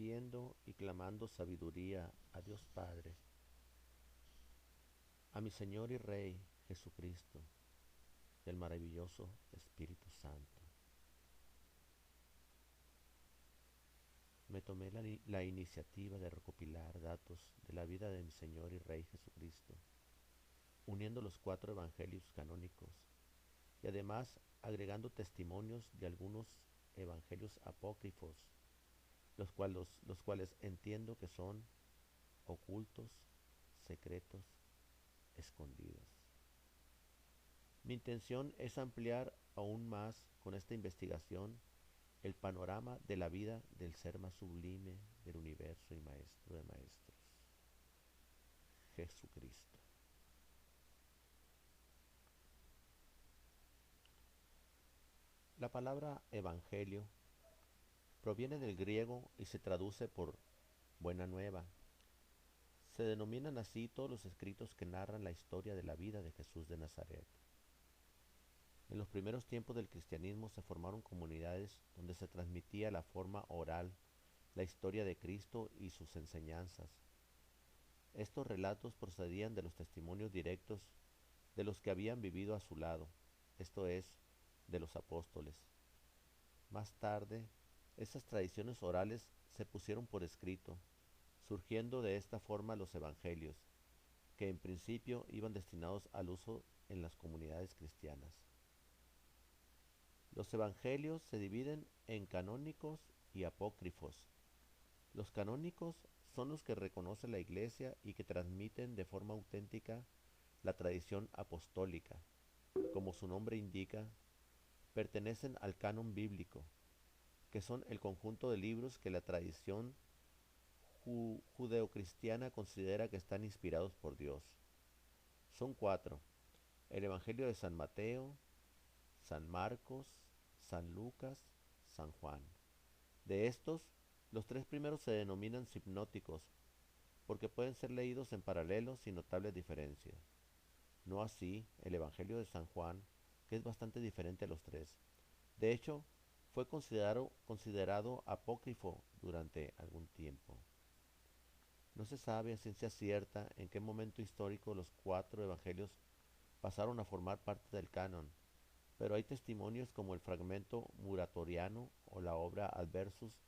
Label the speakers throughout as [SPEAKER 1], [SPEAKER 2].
[SPEAKER 1] pidiendo y clamando sabiduría a Dios Padre, a mi Señor y Rey Jesucristo y al maravilloso Espíritu Santo. Me tomé la iniciativa de recopilar datos de la vida de mi Señor y Rey Jesucristo, uniendo los 4 evangelios canónicos y además agregando testimonios de algunos evangelios apócrifos, los cuales entiendo que son ocultos, secretos, escondidos. Mi intención es ampliar aún más con esta investigación el panorama de la vida del ser más sublime del universo y maestro de maestros, Jesucristo. La palabra evangelio proviene del griego y se traduce por buena nueva. Se denominan así todos los escritos que narran la historia de la vida de Jesús de Nazaret. En los primeros tiempos del cristianismo se formaron comunidades donde se transmitía la forma oral la historia de Cristo y sus enseñanzas. Estos relatos procedían de los testimonios directos de los que habían vivido a su lado, esto es, de los apóstoles. Más tarde, esas tradiciones orales se pusieron por escrito, surgiendo de esta forma los evangelios, que en principio iban destinados al uso en las comunidades cristianas. Los evangelios se dividen en canónicos y apócrifos. Los canónicos son los que reconoce la Iglesia y que transmiten de forma auténtica la tradición apostólica. Como su nombre indica, pertenecen al canon bíblico, que son el conjunto de libros que la tradición judeocristiana considera que están inspirados por Dios. Son 4: el Evangelio de San Mateo, San Marcos, San Lucas, San Juan. De estos, los 3 primeros se denominan sinópticos, porque pueden ser leídos en paralelo sin notable diferencia. No así el Evangelio de San Juan, que es bastante diferente a los 3. De hecho, fue considerado apócrifo durante algún tiempo. No se sabe a ciencia cierta en qué momento histórico los 4 evangelios pasaron a formar parte del canon, pero hay testimonios como el fragmento muratoriano o la obra Adversus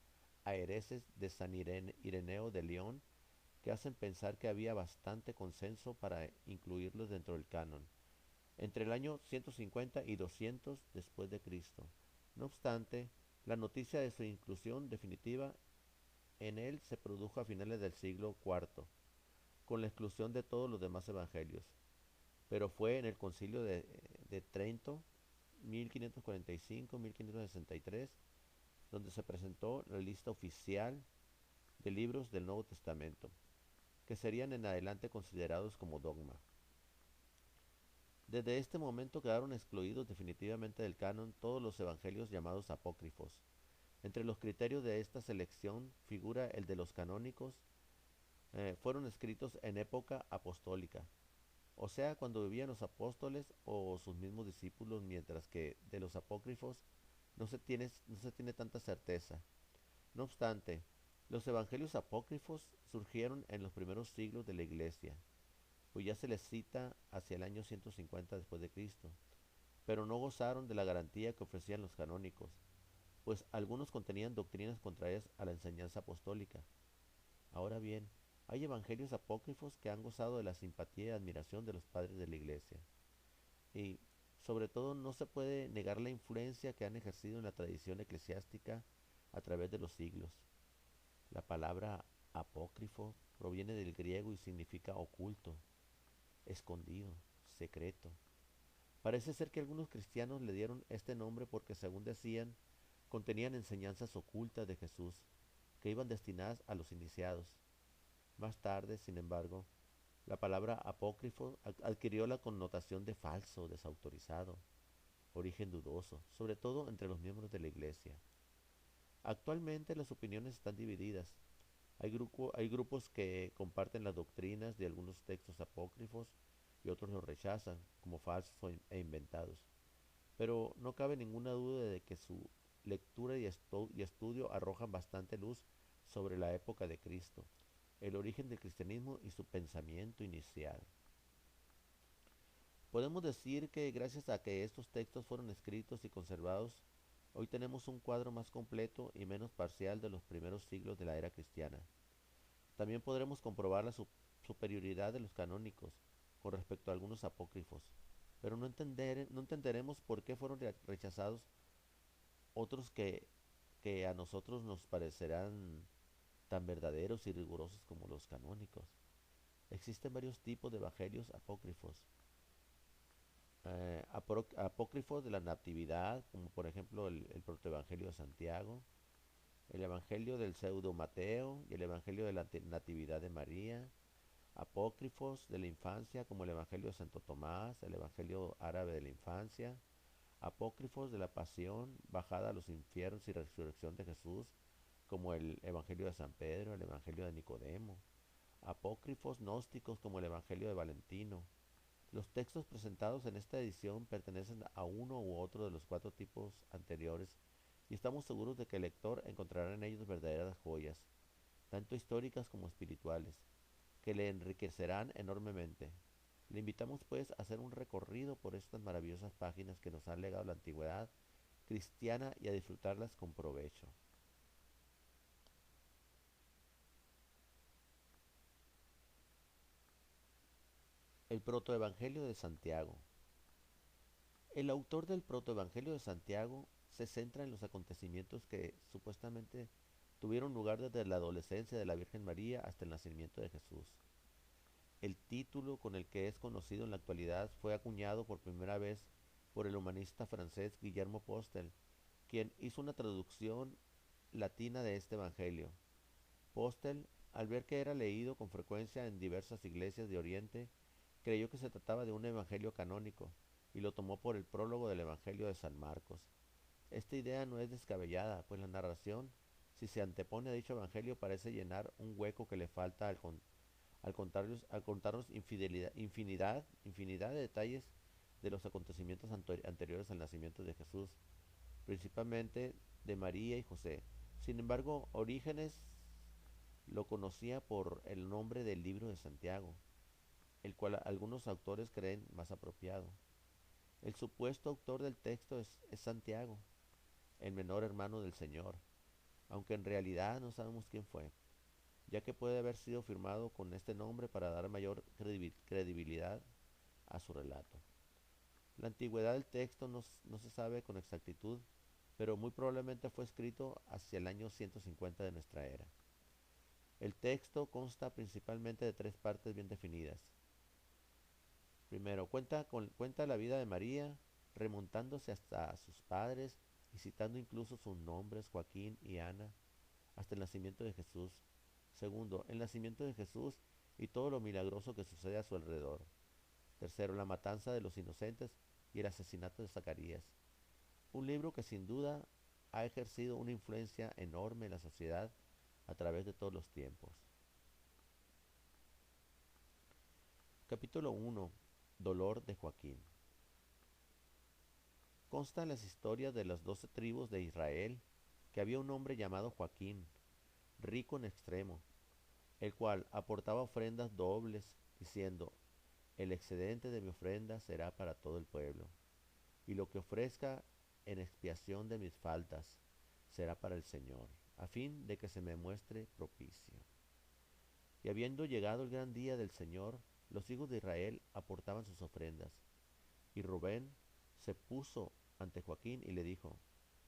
[SPEAKER 1] Aereses de San Ireneo de León, que hacen pensar que había bastante consenso para incluirlos dentro del canon, entre el año 150 y 200 después de Cristo. No obstante, la noticia de su inclusión definitiva en él se produjo a finales del siglo IV, con la exclusión de todos los demás evangelios, pero fue en el concilio de Trento, 1545-1563, donde se presentó la lista oficial de libros del Nuevo Testamento, que serían en adelante considerados como dogma. Desde este momento quedaron excluidos definitivamente del canon todos los evangelios llamados apócrifos. Entre los criterios de esta selección figura el de los canónicos, fueron escritos en época apostólica, o sea, cuando vivían los apóstoles o sus mismos discípulos, mientras que de los apócrifos no se tiene tanta certeza. No obstante, los evangelios apócrifos surgieron en los primeros siglos de la Iglesia, pues ya se les cita hacia el año 150 después de Cristo, pero no gozaron de la garantía que ofrecían los canónicos, pues algunos contenían doctrinas contrarias a la enseñanza apostólica. Ahora bien, hay evangelios apócrifos que han gozado de la simpatía y admiración de los padres de la Iglesia, y sobre todo no se puede negar la influencia que han ejercido en la tradición eclesiástica a través de los siglos. La palabra apócrifo proviene del griego y significa oculto, escondido, secreto. Parece ser que algunos cristianos le dieron este nombre porque, según decían, contenían enseñanzas ocultas de Jesús que iban destinadas a los iniciados. Más tarde, sin embargo, la palabra apócrifo adquirió la connotación de falso, desautorizado, origen dudoso, sobre todo entre los miembros de la Iglesia. Actualmente las opiniones están divididas. Hay grupos que comparten las doctrinas de algunos textos apócrifos y otros los rechazan como falsos e inventados. Pero no cabe ninguna duda de que su lectura y estudio arrojan bastante luz sobre la época de Cristo, el origen del cristianismo y su pensamiento inicial. Podemos decir que gracias a que estos textos fueron escritos y conservados, hoy tenemos un cuadro más completo y menos parcial de los primeros siglos de la era cristiana. También podremos comprobar la superioridad de los canónicos con respecto a algunos apócrifos, pero no entenderemos por qué fueron rechazados otros que a nosotros nos parecerán tan verdaderos y rigurosos como los canónicos. Existen varios tipos de evangelios apócrifos. Apócrifos de la Natividad, como por ejemplo el protoevangelio de Santiago, el evangelio del pseudo Mateo y el evangelio de la Natividad de María, apócrifos de la infancia, como el evangelio de Santo Tomás, el evangelio árabe de la infancia, apócrifos de la pasión, bajada a los infiernos y resurrección de Jesús, como el evangelio de San Pedro, el evangelio de Nicodemo, apócrifos gnósticos, como el evangelio de Valentino. Los textos presentados en esta edición pertenecen a uno u otro de los cuatro tipos anteriores y estamos seguros de que el lector encontrará en ellos verdaderas joyas, tanto históricas como espirituales, que le enriquecerán enormemente. Le invitamos pues a hacer un recorrido por estas maravillosas páginas que nos han legado la antigüedad cristiana y a disfrutarlas con provecho. El protoevangelio de Santiago. El autor del protoevangelio de Santiago se centra en los acontecimientos que supuestamente tuvieron lugar desde la adolescencia de la Virgen María hasta el nacimiento de Jesús. El título con el que es conocido en la actualidad fue acuñado por primera vez por el humanista francés Guillermo Postel, quien hizo una traducción latina de este evangelio. Postel, al ver que era leído con frecuencia en diversas iglesias de Oriente, creyó que se trataba de un evangelio canónico y lo tomó por el prólogo del evangelio de San Marcos. Esta idea no es descabellada, pues la narración, si se antepone a dicho evangelio, parece llenar un hueco que le falta al contarnos infinidad de detalles de los acontecimientos anteriores al nacimiento de Jesús, principalmente de María y José. Sin embargo, Orígenes lo conocía por el nombre del libro de Santiago, el cual algunos autores creen más apropiado. El supuesto autor del texto es Santiago, el menor hermano del Señor, aunque en realidad no sabemos quién fue, ya que puede haber sido firmado con este nombre para dar mayor credibilidad a su relato. La antigüedad del texto no se sabe con exactitud, pero muy probablemente fue escrito hacia el año 150 de nuestra era. El texto consta principalmente de tres partes bien definidas. Primero, cuenta la vida de María, remontándose hasta sus padres y citando incluso sus nombres, Joaquín y Ana, hasta el nacimiento de Jesús. Segundo, el nacimiento de Jesús y todo lo milagroso que sucede a su alrededor. Tercero, la matanza de los inocentes y el asesinato de Zacarías. Un libro que sin duda ha ejercido una influencia enorme en la sociedad a través de todos los tiempos. Capítulo 1. Dolor de Joaquín. Constan las historias de las 12 tribus de Israel que había un hombre llamado Joaquín, rico en extremo, el cual aportaba ofrendas dobles, diciendo: el excedente de mi ofrenda será para todo el pueblo, y lo que ofrezca en expiación de mis faltas será para el Señor, a fin de que se me muestre propicio. Y habiendo llegado el gran día del Señor, los hijos de Israel aportaban sus ofrendas. Y Rubén se puso ante Joaquín y le dijo: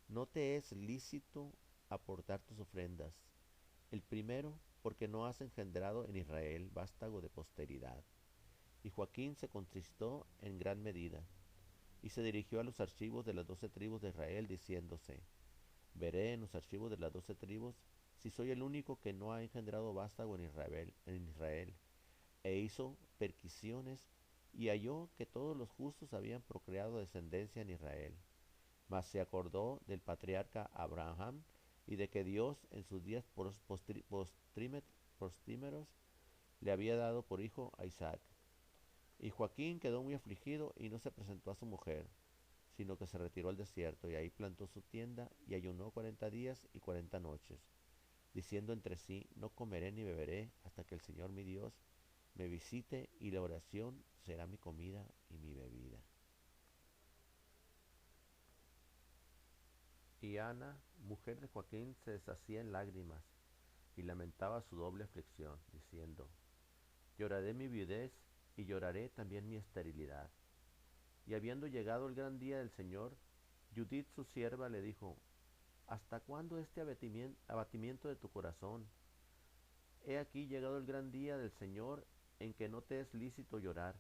[SPEAKER 1] no te es lícito aportar tus ofrendas. El primero, porque no has engendrado en Israel vástago de posteridad. Y Joaquín se contristó en gran medida, y se dirigió a los archivos de las 12 tribus de Israel, diciéndose: veré en los archivos de las 12 tribus si soy el único que no ha engendrado vástago en Israel. E hizo perquisiciones y halló que todos los justos habían procreado descendencia en Israel. Mas se acordó del patriarca Abraham y de que Dios en sus días postímeros le había dado por hijo a Isaac. Y Joaquín quedó muy afligido y no se presentó a su mujer, sino que se retiró al desierto y ahí plantó su tienda y ayunó 40 días y 40 noches. diciendo entre sí, no comeré ni beberé hasta que el Señor mi Dios me visite y la oración será mi comida y mi bebida. Y Ana, mujer de Joaquín, se deshacía en lágrimas y lamentaba su doble aflicción, diciendo, lloraré mi viudez y lloraré también mi esterilidad. Y habiendo llegado el gran día del Señor, Judith su sierva le dijo, ¿hasta cuándo este abatimiento de tu corazón? He aquí llegado el gran día del Señor en que no te es lícito llorar,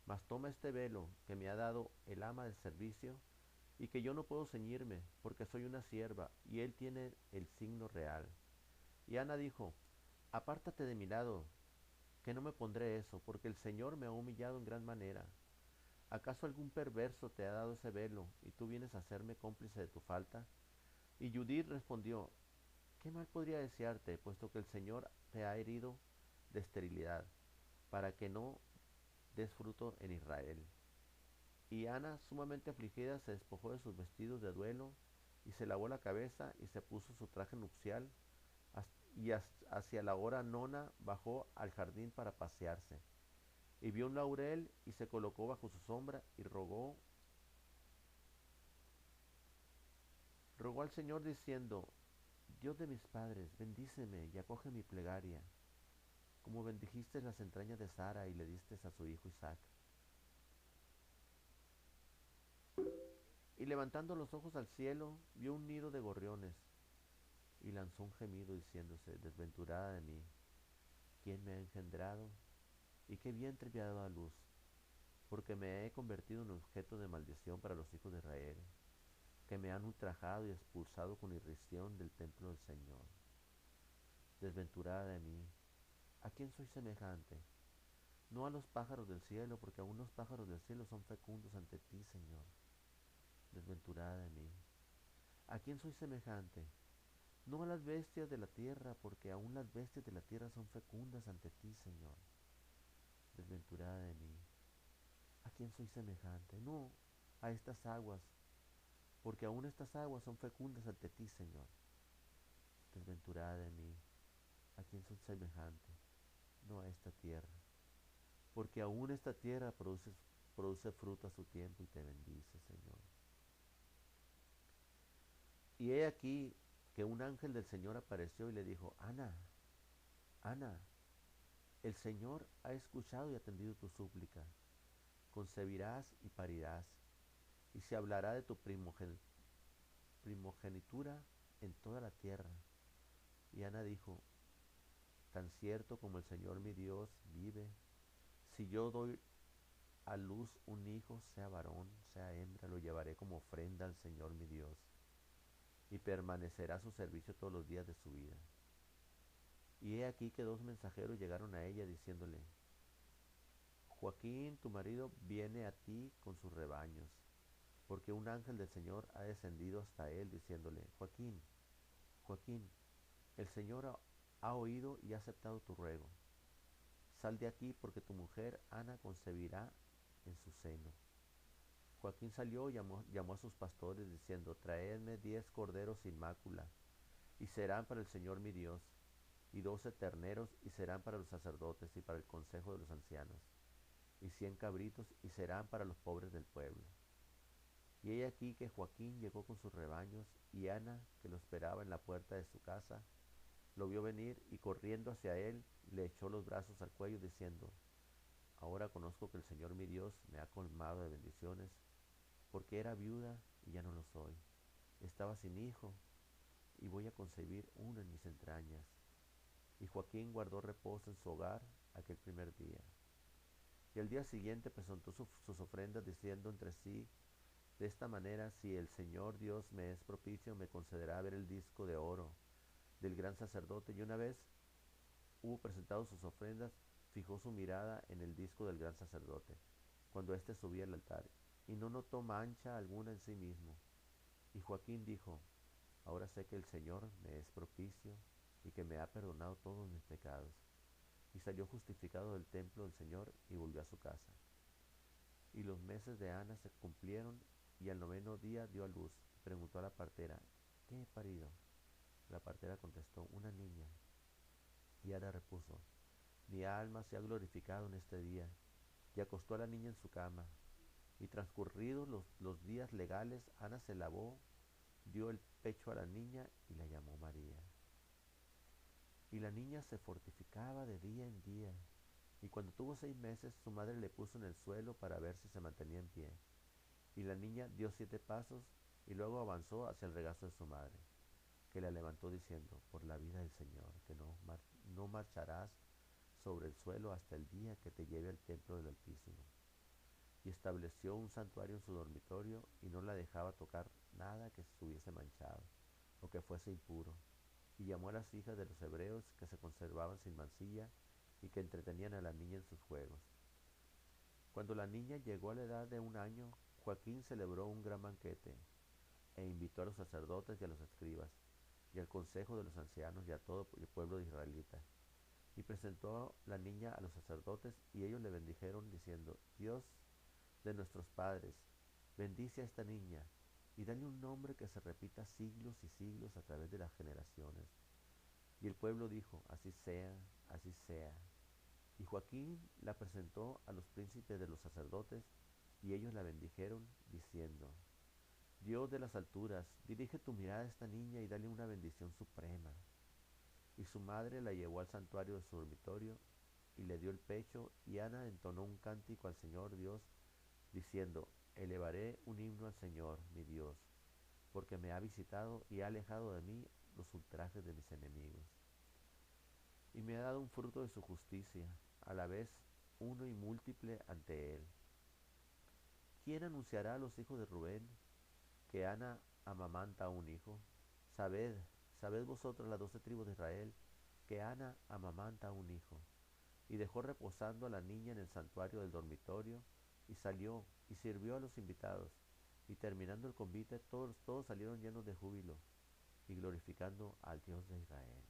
[SPEAKER 1] mas toma este velo que me ha dado el ama de servicio y que yo no puedo ceñirme porque soy una sierva y él tiene el signo real. Y Ana dijo, apártate de mi lado, que no me pondré eso, porque el Señor me ha humillado en gran manera. ¿Acaso algún perverso te ha dado ese velo y tú vienes a hacerme cómplice de tu falta? Y Judith respondió, ¿qué mal podría desearte, puesto que el Señor te ha herido de esterilidad, para que no des fruto en Israel? Y Ana, sumamente afligida, se despojó de sus vestidos de duelo, y se lavó la cabeza, y se puso su traje nupcial, y hacia la hora nona bajó al jardín para pasearse. Y vio un laurel, y se colocó bajo su sombra, y rogó al Señor diciendo, Dios de mis padres, bendíceme y acoge mi plegaria, como bendijiste las entrañas de Sara y le diste a su hijo Isaac. Y levantando los ojos al cielo, vio un nido de gorriones, y lanzó un gemido diciéndose, desventurada de mí, ¿quién me ha engendrado? ¿Y qué vientre me ha dado a luz? Porque me he convertido en objeto de maldición para los hijos de Israel, que me han ultrajado y expulsado con irrisión del templo del Señor. Desventurada de mí, ¿a quién soy semejante? No a los pájaros del cielo, porque aún los pájaros del cielo son fecundos ante ti, Señor. Desventurada de mí, ¿a quién soy semejante? No a las bestias de la tierra, porque aún las bestias de la tierra son fecundas ante ti, Señor. Desventurada de mí, ¿a quién soy semejante? No a estas aguas, porque aún estas aguas son fecundas ante ti, Señor. Desventurada de mí, ¿a quién soy semejante? No a esta tierra, porque aún esta tierra produce fruto a su tiempo y te bendice, Señor. Y he aquí que un ángel del Señor apareció y le dijo, Ana, Ana, el Señor ha escuchado y atendido tu súplica. Concebirás y parirás, y se hablará de tu primogenitura en toda la tierra. Y Ana dijo, tan cierto como el Señor mi Dios vive, si yo doy a luz un hijo, sea varón, sea hembra, lo llevaré como ofrenda al Señor mi Dios, y permanecerá a su servicio todos los días de su vida. Y he aquí que dos mensajeros llegaron a ella diciéndole, Joaquín, tu marido, viene a ti con sus rebaños, porque un ángel del Señor ha descendido hasta él diciéndole, Joaquín, Joaquín, el Señor ha oído y ha aceptado tu ruego. Sal de aquí porque tu mujer Ana concebirá en su seno. Joaquín salió y llamó a sus pastores diciendo, traedme 10 corderos sin mácula, y serán para el Señor mi Dios, y 12 terneros, y serán para los sacerdotes y para el consejo de los ancianos, y 100 cabritos, y serán para los pobres del pueblo. Y he aquí que Joaquín llegó con sus rebaños, y Ana, que lo esperaba en la puerta de su casa, lo vio venir, y corriendo hacia él, le echó los brazos al cuello, diciendo, ahora conozco que el Señor mi Dios me ha colmado de bendiciones, porque era viuda y ya no lo soy. Estaba sin hijo, y voy a concebir uno en mis entrañas. Y Joaquín guardó reposo en su hogar aquel primer día. Y al día siguiente presentó sus ofrendas, diciendo entre sí, de esta manera, si el Señor Dios me es propicio, me concederá ver el disco de oro del gran sacerdote. Y una vez hubo presentado sus ofrendas, fijó su mirada en el disco del gran sacerdote, cuando éste subía al altar, y no notó mancha alguna en sí mismo. Y Joaquín dijo, ahora sé que el Señor me es propicio y que me ha perdonado todos mis pecados. Y salió justificado del templo del Señor y volvió a su casa. Y los meses de Ana se cumplieron, y al noveno día dio a luz, y preguntó a la partera, ¿qué he parido? La partera contestó, una niña. Y Ana repuso, mi alma se ha glorificado en este día. Y acostó a la niña en su cama. Y transcurridos los días legales, Ana se lavó, dio el pecho a la niña y la llamó María. Y la niña se fortificaba de día en día. Y cuando tuvo 6 meses, su madre le puso en el suelo para ver si se mantenía en pie. Y la niña dio 7 pasos y luego avanzó hacia el regazo de su madre, que la levantó diciendo, por la vida del Señor, que no marcharás sobre el suelo hasta el día que te lleve al templo del Altísimo. Y estableció un santuario en su dormitorio y no la dejaba tocar nada que estuviese manchado o que fuese impuro. Y llamó a las hijas de los hebreos que se conservaban sin mancilla y que entretenían a la niña en sus juegos. Cuando la niña llegó a la edad de 1 año, Joaquín celebró un gran banquete e invitó a los sacerdotes y a los escribas, y al consejo de los ancianos y a todo el pueblo de israelita. Y presentó la niña a los sacerdotes, y ellos le bendijeron, diciendo, Dios de nuestros padres, bendice a esta niña, y dale un nombre que se repita siglos y siglos a través de las generaciones. Y el pueblo dijo, así sea, así sea. Y Joaquín la presentó a los príncipes de los sacerdotes, y ellos la bendijeron, diciendo, Dios de las alturas, dirige tu mirada a esta niña y dale una bendición suprema. Y su madre la llevó al santuario de su dormitorio y le dio el pecho, y Ana entonó un cántico al Señor Dios, diciendo, elevaré un himno al Señor, mi Dios, porque me ha visitado y ha alejado de mí los ultrajes de mis enemigos. Y me ha dado un fruto de su justicia, a la vez uno y múltiple ante él. ¿Quién anunciará a los hijos de Rubén que Ana amamanta a un hijo? Sabed, sabed vosotros las 12 tribus de Israel, que Ana amamanta a un hijo. Y dejó reposando a la niña en el santuario del dormitorio, y salió y sirvió a los invitados. Y terminando el convite, todos salieron llenos de júbilo y glorificando al Dios de Israel.